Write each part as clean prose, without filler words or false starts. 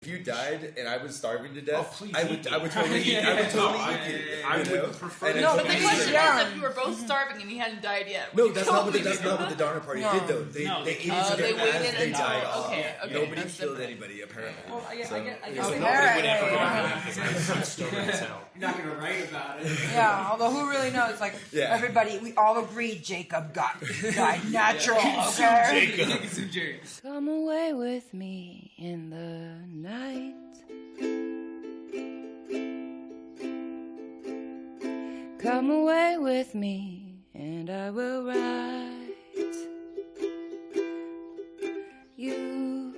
you died and I was starving to death, please I would totally eat. I would totally eat it. I would prefer. No, but the question is if you were both starving and you hadn't died yet. No, that's not what the Donner Party did though. They ate each other as they died off. Nobody killed anybody apparently. Well, I guess Nobody You're not going to write about it. Yeah, although who really knows? Like, everybody, we all agree Jacob died natural, okay? Come away with me in the night. Come away with me and I will write you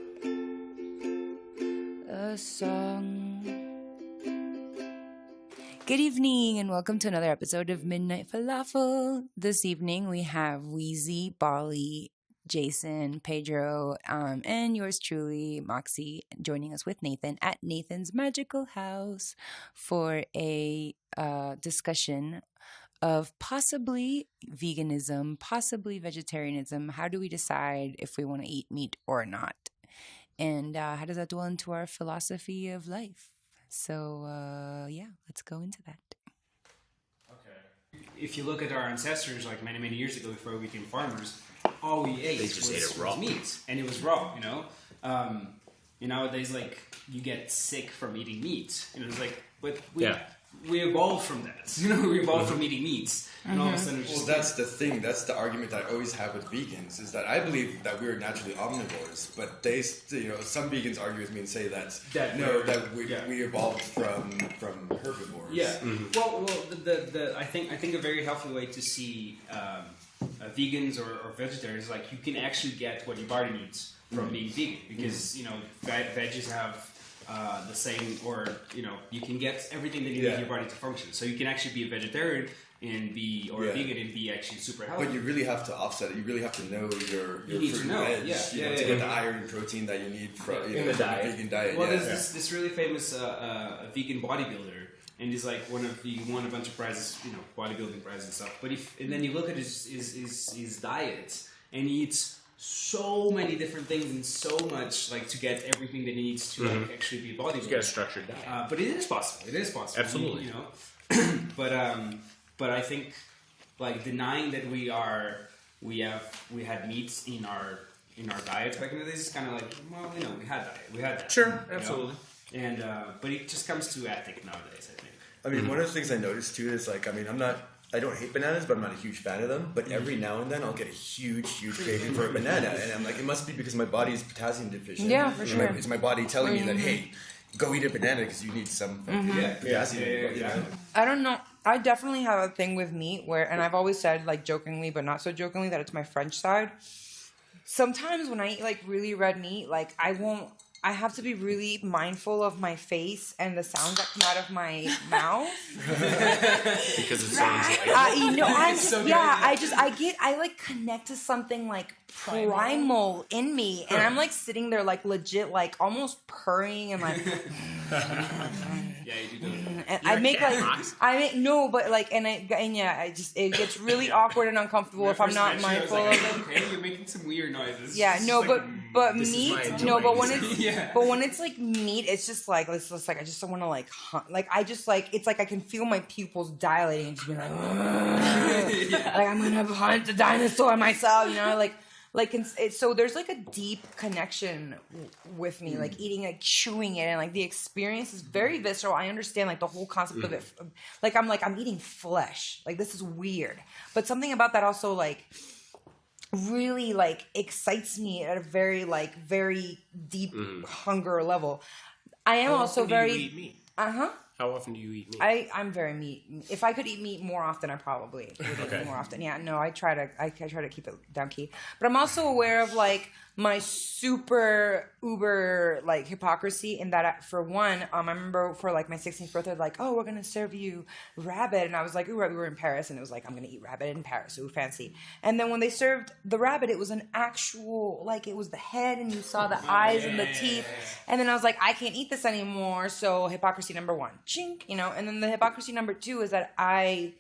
a song. Good evening and welcome to another episode of Midnight Falafel. This evening we have Weezie, Bali, Jason, Pedro, and yours truly, Moxie, joining us with Nathan at Nathan's Magical House for a discussion of possibly veganism, possibly vegetarianism. How do we decide if we want to eat meat or not? And how does that dwell into our philosophy of life? So, let's go into that. Okay. If you look at our ancestors, like many, many years ago before we became farmers, all we ate was meat. And it was raw, you know? Nowadays, like, you get sick from eating meat. You know, it's like, but we evolved from that. You know, we evolved from eating meats. And all of a sudden it's just... Well, that's the thing. That's the argument that I always have with vegans, is that I believe that we're naturally omnivores, but they, some vegans argue with me and say that we evolved from herbivores. Yeah. Mm-hmm. Well, I think a very healthy way to see vegans or vegetarians is like you can actually get what your body needs from being vegan, because veggies have the same, or you can get everything that you need in your body to function. So you can actually be a vegetarian and be, or a vegan and be actually super healthy. But you really have to offset it. You really have to know your need fruit to know. and veg, to get the iron and protein that you need from a vegan diet. Well, there's this really famous vegan bodybuilder, and he's like he won a bunch of prizes, bodybuilding prizes and stuff. But then you look at his diet, and he eats so many different things and so much, like, to get everything that he needs to actually be a bodybuilder. To get a structured diet. But it is possible. It is possible. Absolutely. But I think, like, denying that we had meats in our diet back in the days is kind of like, well, we had that. Sure, absolutely. And but it just comes to ethic nowadays, I think. I mean, one of the things I noticed too is, like, I don't hate bananas, but I'm not a huge fan of them. But every now and then, I'll get a huge craving for a banana, and I'm like, it must be because my body is potassium deficient. Yeah, for sure. It's my body telling me that, hey, go eat a banana because you need some potassium. Yeah. I don't know. I definitely have a thing with meat where, and I've always said, like, jokingly, but not so jokingly, that it's my French side. Sometimes when I eat, like, really red meat, like, I have to be really mindful of my face and the sounds that come out of my mouth. Because it sounds like... I connect to something, like, primal in me. And I'm, like, sitting there, like, legit, like, almost purring and, like... Yeah, you do. And it gets really awkward and uncomfortable if I'm not mindful of it. Okay, you're making some weird noises. Yeah, no, like, but meat, no, but when it's like meat, it's just like, I just don't want to it's like I can feel my pupils dilating and just be like, like I'm gonna hunt the dinosaur myself, so there's like a deep connection with me, like eating, like chewing it, and like the experience is very visceral. I understand like the whole concept of it. Like I'm eating flesh. Like this is weird, but something about that also like really like excites me at a very deep hunger level. I am also very. Do you eat meat? How often do you eat meat? I'm very meat. If I could eat meat more often, I probably would eat it more often. Yeah, no, I try to keep it down key. But I'm also aware of like my super uber like hypocrisy in that for one, I remember for like my 16th birthday, like, oh, we're gonna serve you rabbit, and I was like, ooh, we were in Paris, and it was like, I'm gonna eat rabbit in Paris, ooh, fancy. And then when they served the rabbit, it was an actual, like, it was the head, and you saw the eyes and the teeth, and then I was like, I can't eat this anymore. So hypocrisy number one, chink, and then the hypocrisy number two is that I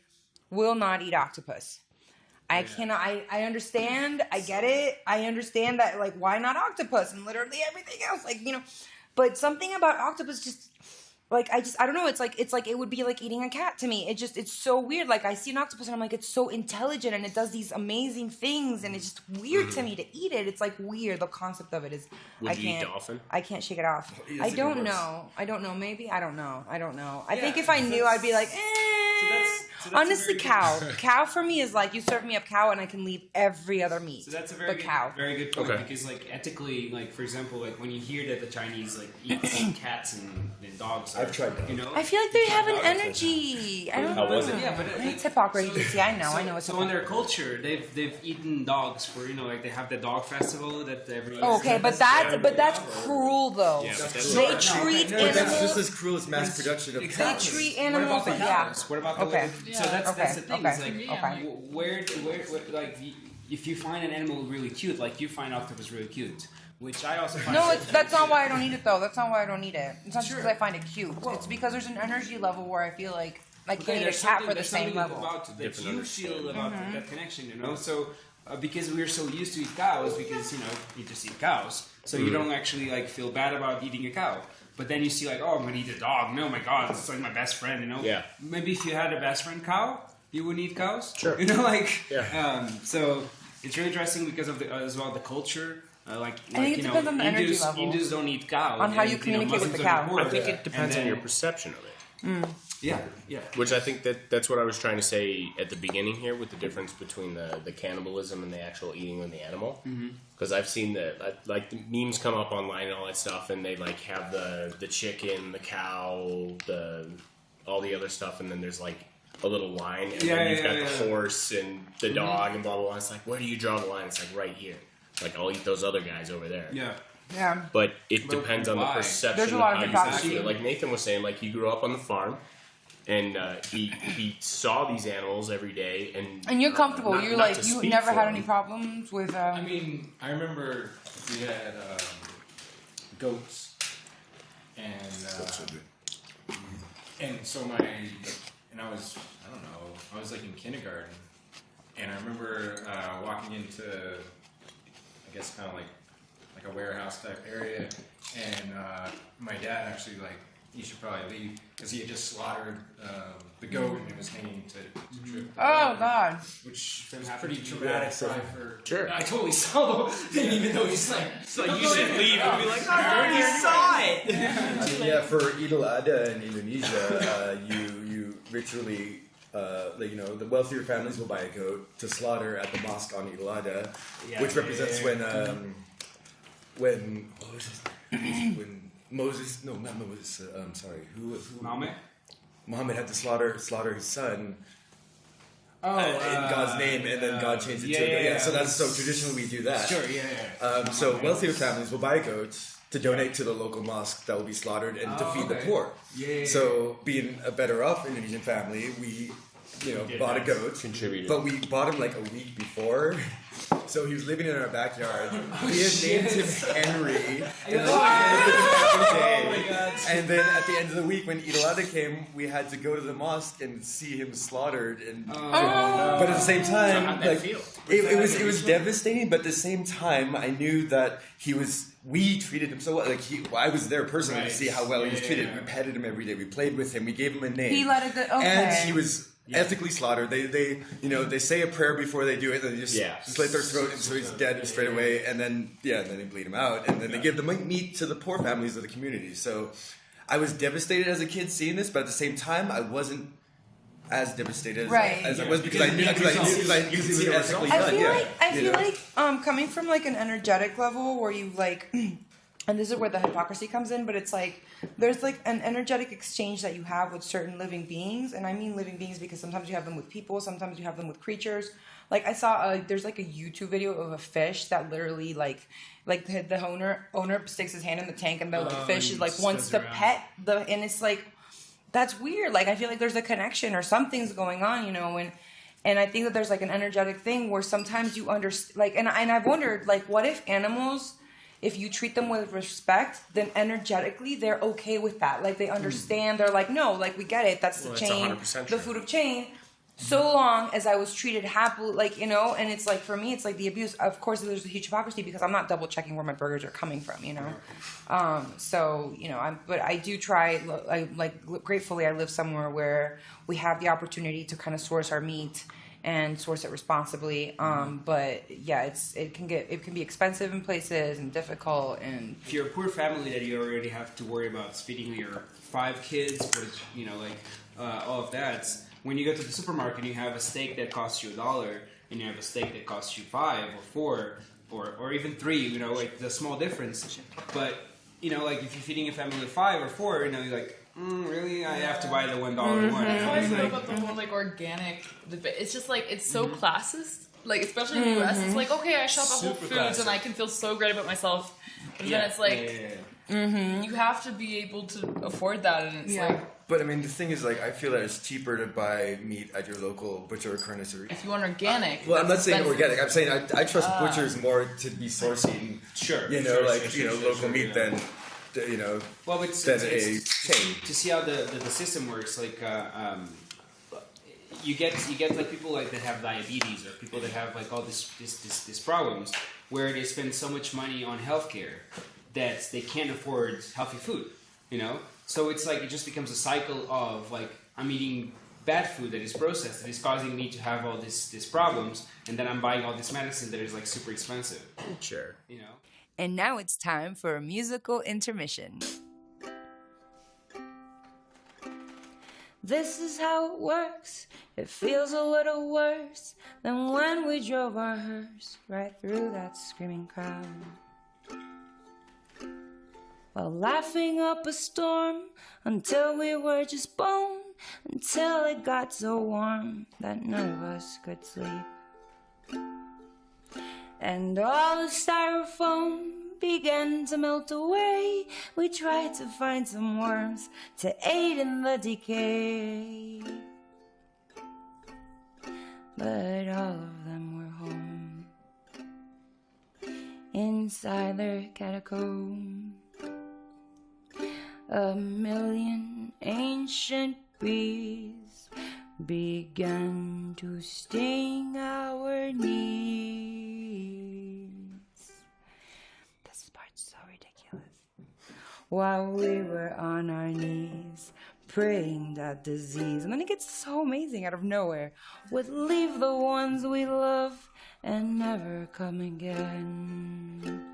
will not eat octopus. I cannot, I understand, I get it, I understand that, like, why not octopus and literally everything else, like, But something about octopus just, like, I don't know. It's like it would be like eating a cat to me. It's so weird. Like, I see an octopus and I'm like, it's so intelligent and it does these amazing things and it's just weird to me to eat it. It's like weird. The concept of it is. Would you eat dolphin? I can't shake it off. I don't know. Maybe I don't know. I think if I knew, I'd be like, So honestly, cow. Cow for me is like, you serve me up cow and I can leave every other meat. So that's a very good point. Okay. Because like ethically, like for example, like when you hear that the Chinese like eat cats and dogs, I've tried that. You know, I feel like they have an energy. I don't know. How was it? Yeah, but it's hypocrisy. See, I know it's so in their culture, they've eaten dogs for, you know, like they have the dog festival that every year. Okay, but that's cruel though. Yeah, they treat animals. That's just as cruel as mass production of cows. They treat animals. What about the cows? What about the Okay. So that's the thing. Okay. It's like where like if you find an animal really cute, like you find octopus really cute. Which I also find. No, that's not why I don't eat it though. That's not why I don't eat it. It's not just because I find it cute. It's because there's an energy level where I feel like I can't eat a cat for the same level. That you feel about that connection, you know. So because we're so used to eat cows, because you know you just eat cows, so you don't actually like feel bad about eating a cow. But then you see like, oh, I'm gonna eat a dog. No, my God, it's like my best friend, you know. Yeah. Maybe if you had a best friend cow, you wouldn't eat cows. Sure. You know, like. Yeah. So it's really interesting because of as well the culture. I think it depends on the energy level. Hindus don't eat cow. On how you communicate with the cow. I think it depends on your perception of it. Yeah. Which I think that's what I was trying to say at the beginning here with the difference between the cannibalism and the actual eating of the animal. Because I've seen like the memes come up online and all that stuff, and they like have the chicken, the cow, all the other stuff, and then there's like a little line, and then you've got the horse and the dog and blah blah blah. It's like, where do you draw the line? It's like right here. Like, I'll eat those other guys over there. Yeah. But it depends on the perception There's a of lot how of you hypocrisy. perceive it. Like Nathan was saying, like he grew up on the farm, and he saw these animals every day. And you're comfortable. Not, you're not like, you never had any problems with... I mean, I remember we had goats, and so I was like in kindergarten, and I remember walking into, I guess kind of like a warehouse type area, and my dad actually like, you should probably leave, because he had just slaughtered the goat and it was hanging to drip. Oh, God. Which was pretty traumatic for... Sure. I totally saw the thing, even though he's like... So you should leave and be like, I already saw it! Yeah, for Idul Adha in Indonesia, you ritually... the wealthier families will buy a goat to slaughter at the mosque on Idul Adha, which represents when Moses, no, not Moses, who Muhammad had to slaughter his son in God's name, and then God changed it to so traditionally we do that. Sure, yeah. So wealthier families will buy goats to donate to the local mosque that will be slaughtered and to feed the poor. So being a better off Indonesian family, we bought a goat, contributed, but we bought him like a week before. So he was living in our backyard. We had named him Henry. And then at the end of the week, when Idul Adha came, we had to go to the mosque and see him slaughtered. But at the same time, it was devastating. But at the same time, I knew that we treated him so well. I was there personally to see how well he was treated. We petted him every day. We played with him. We gave him a name. He let it go. Okay. And he was ethically slaughtered. They say a prayer before they do it, and they just slit their throat, and so he's dead straight away. And then they bleed him out, and then they give the meat to the poor families of the community. So I was devastated as a kid seeing this, but at the same time, I wasn't as devastated as I was because I knew it was ethically done. I feel like coming from like an energetic level where you like. And this is where the hypocrisy comes in, but it's like, there's like an energetic exchange that you have with certain living beings. And I mean living beings because sometimes you have them with people, sometimes you have them with creatures. Like I saw, there's like a YouTube video of a fish that literally like the owner sticks his hand in the tank and the fish is like wants to pet and it's like, that's weird. Like I feel like there's a connection or something's going on, and I think that there's like an energetic thing where sometimes you understand, like, and I've wondered, like, what if animals, if you treat them with respect, then energetically they're okay with that. Like they understand. They're like, no, like we get it. That's the chain, the food of chain. so long as I was treated happily, like, you know, and it's like, for me, it's like the abuse. Of course, there's a huge hypocrisy because I'm not double checking where my burgers are coming from, you know? So, you know, but I do try, gratefully, I live somewhere where we have the opportunity to kind of source our meat and source it responsibly. But yeah, it can be expensive in places and difficult. And if you're a poor family that you already have to worry about feeding your 5 kids, with, you know, like all of that. When you go to the supermarket and you have a steak that costs you $1 and you have a steak that costs you 5 or 4 or even 3, you know, like the small difference. But, you know, like if you're feeding a family of 5 or 4, you know, you're like, really? I have to buy the $1 one. I always know about the whole like organic debate. It's just like, it's so classist. Like, especially in the US, it's like, okay, I shop at Whole Foods and I can feel so great about myself. But then it's like, you have to be able to afford that, and it's like. But I mean, the thing is, like, I feel that it's cheaper to buy meat at your local butcher or carnicerie. If you want organic, well, I'm not saying organic. I'm saying I trust butchers more to be sourcing, local meat than, you know, than a chain. To see how the system works, like, you get like people like that have diabetes or people that have like all these problems where they spend so much money on healthcare that they can't afford healthy food, you know. So it's like it just becomes a cycle of like I'm eating bad food that is processed that is causing me to have all these problems, and then I'm buying all this medicine that is like super expensive. Sure, you know. And now it's time for a musical intermission. This is how it works. It feels a little worse than when we drove our hearse right through that screaming crowd. While laughing up a storm until we were just bone, until it got so warm that none of us could sleep. And all the styrofoam began to melt away. We tried to find some worms to aid in the decay, but all of them were home inside their catacomb. A million ancient bees began to sting our knees. This part's so ridiculous. While we were on our knees, praying that disease, and then it gets so amazing out of nowhere, would leave the ones we love and never come again.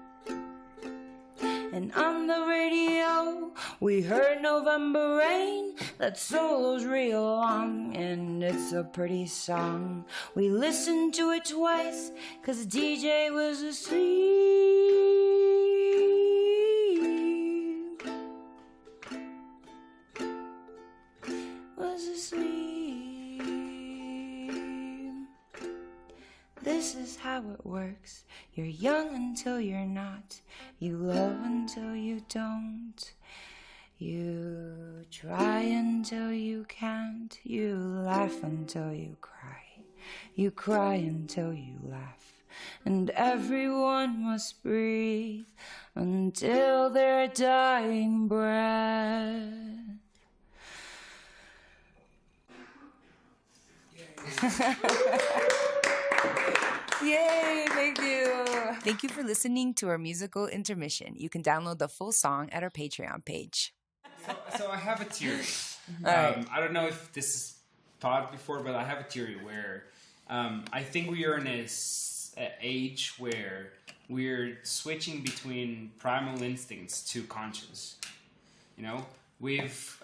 And on the radio, we heard November Rain. That solo's real long, and it's a pretty song. We listened to it twice, 'cause DJ was asleep. Was asleep. This is how it works. You're young until you're not. You love until you don't. You try until you can't. You laugh until you cry. You cry until you laugh. And everyone must breathe until their dying breath. Yay, thank you. Thank you for listening to our musical intermission. You can download the full song at our Patreon page. So I have a theory. I don't know if this is thought before, but I have a theory where I think we are in this age where we're switching between primal instincts to conscious. You know, we've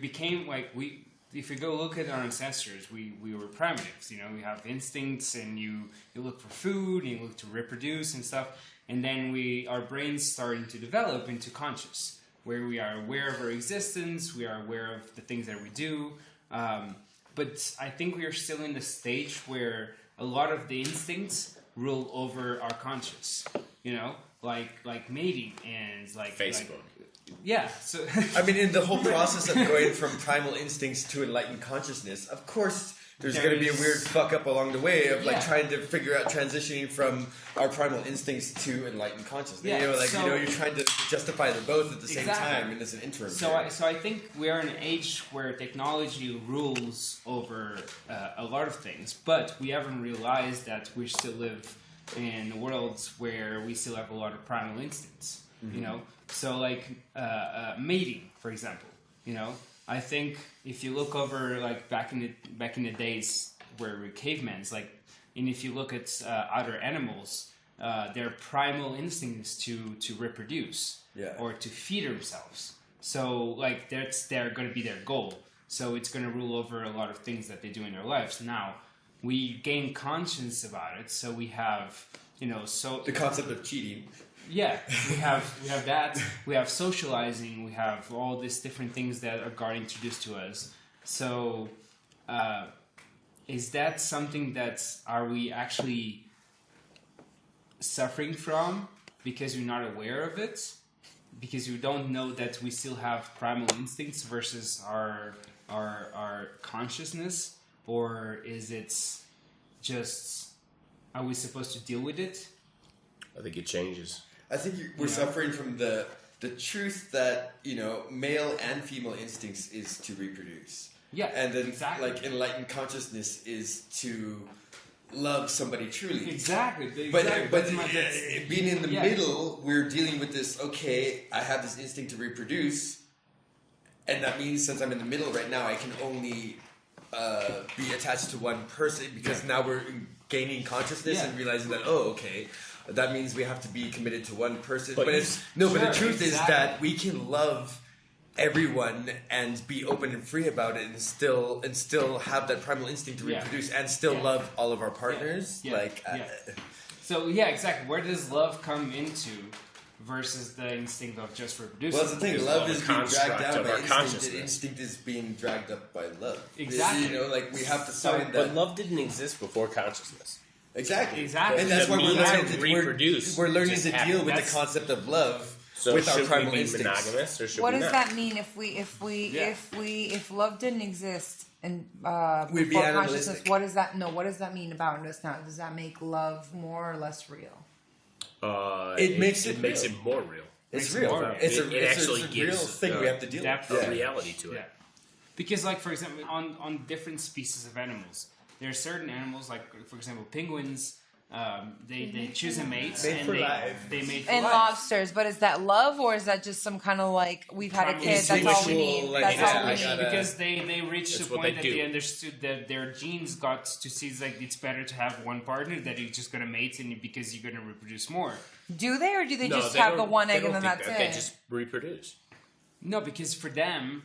became like we. If you go look at our ancestors, we were primitives. You know, we have instincts, and you look for food, and you look to reproduce and stuff. And then our brains starting to develop into conscious, where we are aware of our existence, we are aware of the things that we do. But I think we are still in the stage where a lot of the instincts rule over our conscious. You know, like mating and like Facebook. Yeah. So I mean, in the whole process of going from primal instincts to enlightened consciousness, of course, there's going to be a weird fuck up along the way of like trying to figure out transitioning from our primal instincts to enlightened consciousness. Yeah, You're trying to justify them both at the same time, and it's an interim. So I think we are in an age where technology rules over a lot of things, but we haven't realized that we still live in worlds where we still have a lot of primal instincts. You know, so like mating, for example. You know, I think if you look over like back in the days where we're cavemans, like, and if you look at other animals, their primal instinct is to reproduce or to feed themselves. So like they're going to be their goal. So it's going to rule over a lot of things that they do in their lives. Now we gain conscience about it, so we have the concept of cheating. Yeah, we have that. We have socializing. We have all these different things that got introduced to us. So, is that something that are we actually suffering from because we're not aware of it? Because we don't know that we still have primal instincts versus our consciousness, or is it just are we supposed to deal with it? I think it changes. I think we're suffering from the truth that, male and female instincts is to reproduce. Yeah, and then like enlightened consciousness is to love somebody truly. Exactly. But being in the middle, we're dealing with this, okay, I have this instinct to reproduce, and that means since I'm in the middle right now, I can only be attached to one person because now we're gaining consciousness and realizing that, that means we have to be committed to one person. But the truth is that we can love everyone and be open and free about it and still have that primal instinct to reproduce and still love all of our partners. So exactly. Where does love come into versus the instinct of just reproducing? Well, that's the thing. Love is being dragged down by instinct. The instinct is being dragged up by love. Exactly. We have to find that. But love didn't exist before consciousness. Exactly. And that's why we're learning to deal with the concept of love with our primal instincts. Monogamous, or should what we does not? that mean if love didn't exist and we'd be before animalistic? consciousness? What does that mean about us now? Does that make love more or less real? It makes it more real. It's real. It's a real thing we have to deal with. A reality to it. Because, like, for example, on different species of animals, there are certain animals, like, for example, penguins, they choose a mate they mate for life. And lobsters, but is that love or is that just some kind of like we've had a kid? That's all we need. That's all we need. Because they reached the point that they understood that their genes got to see like it's better to have one partner that you're just gonna mate and because you're gonna reproduce more. Do they, or do they just have the one egg and then that's it? They just reproduce. No, because for them,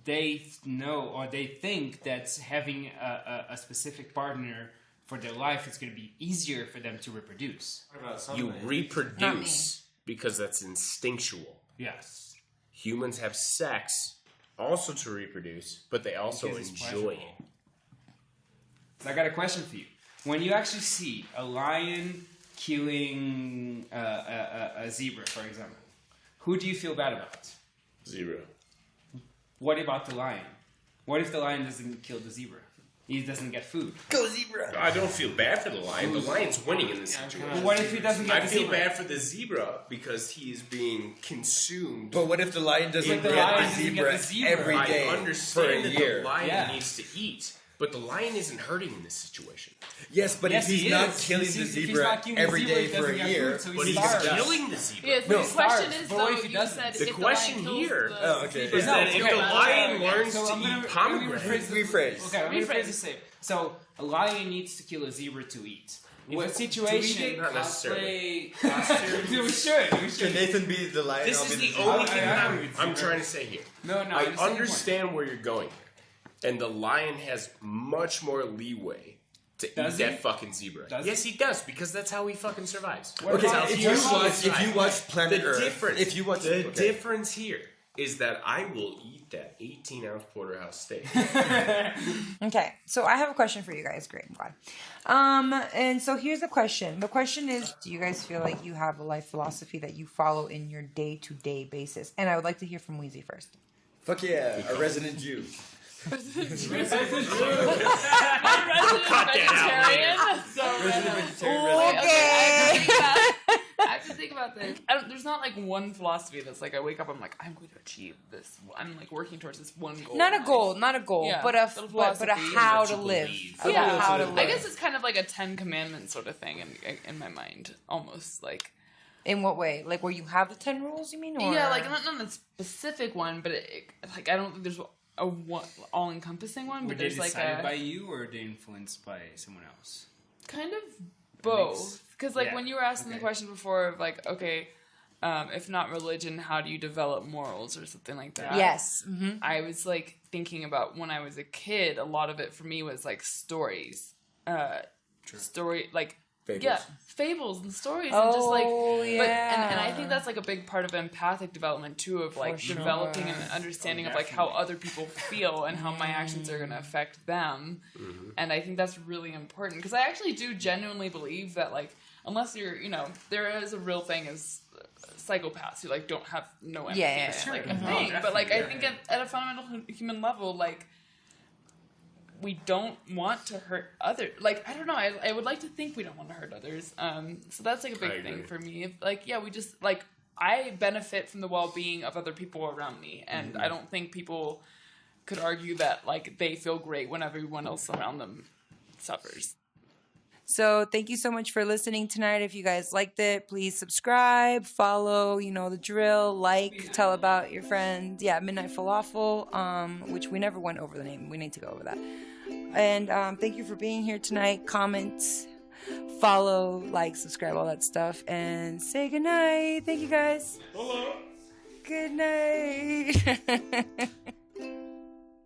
they know or they think that having a specific partner for their life, it's going to be easier for them to reproduce. You reproduce because that's instinctual. Yes. Humans have sex also to reproduce, but they also enjoy it. So I got a question for you. When you actually see a lion killing a zebra, for example, who do you feel bad about? Zero. What about the lion? What if the lion doesn't kill the zebra? He doesn't get food. Go zebra! I don't feel bad for the lion. The lion's winning in this situation. But what if he doesn't get the zebra? I feel bad for the zebra because he is being consumed. But what if the lion doesn't get the zebra every day? I understand that the lion needs to eat, but the lion isn't hurting in this situation. Yes, but if he's not killing the zebra every day for a year, but he's killing the zebra. Yeah, the question is, though, if he doesn't? the question here is that if the lion learns to eat pomegranate, rephrase. Okay, I'm going to rephrase the same. So, a lion needs to kill a zebra to eat. What situation? Not necessarily. We should. Can Nathan be the lion? This is the only thing I'm trying to say here. No, I understand where you're going here. And the lion has much more leeway to eat that fucking zebra. Yes, he does, because that's how he fucking survives. Okay, if you watch Planet Earth, the difference here is that I will eat that 18-ounce porterhouse steak. Okay, so I have a question for you guys. Great, I'm glad. And so here's the question. The question is, do you guys feel like you have a life philosophy that you follow in your day-to-day basis? And I would like to hear from Weezie first. Fuck yeah, a resident Jew. Resident vegetarian. So I have to think about this. There's not like one philosophy that's like I wake up, I'm like, I'm going to achieve this. I'm like working towards this one goal. Not a goal, yeah, but a how to live. Yeah, how to live. I guess it's kind of like a 10 Commandments sort of thing in my mind, almost like. In what way? Like where you have the 10 rules, you mean? Or? Yeah, like not a specific one, but like I don't think there's a one all-encompassing one. But Were they there's like decided by you, or are they influenced by someone else? Kind of both. Because like when you were asking the question before of like, okay, if not religion, how do you develop morals or something like that? Yes. Mm-hmm. I was like thinking about when I was a kid, a lot of it for me was like stories. Story like Fables. Yeah, fables and stories and just like yeah. but and I think that's like a big part of empathic development too, of like developing an understanding of like how other people feel and how my actions are going to affect them. And I think that's really important because I actually do genuinely believe that like unless you're, you know, there is a real thing as psychopaths who like don't have no empathy, like a thing. But like I think at a fundamental human level, like we don't want to hurt others. Like, I don't know. I would like to think we don't want to hurt others. So that's like a big thing for me. If, like, yeah, we just like I benefit from the well-being of other people around me, and I don't think people could argue that like they feel great when everyone else around them suffers. So thank you so much for listening tonight. If you guys liked it, please subscribe, follow, you know the drill, like, tell about your friends. Yeah, Midnight Falafel, which we never went over the name. We need to go over that. And thank you for being here tonight. Comment, follow, like, subscribe, all that stuff. And say goodnight. Thank you guys. Hello. Good night.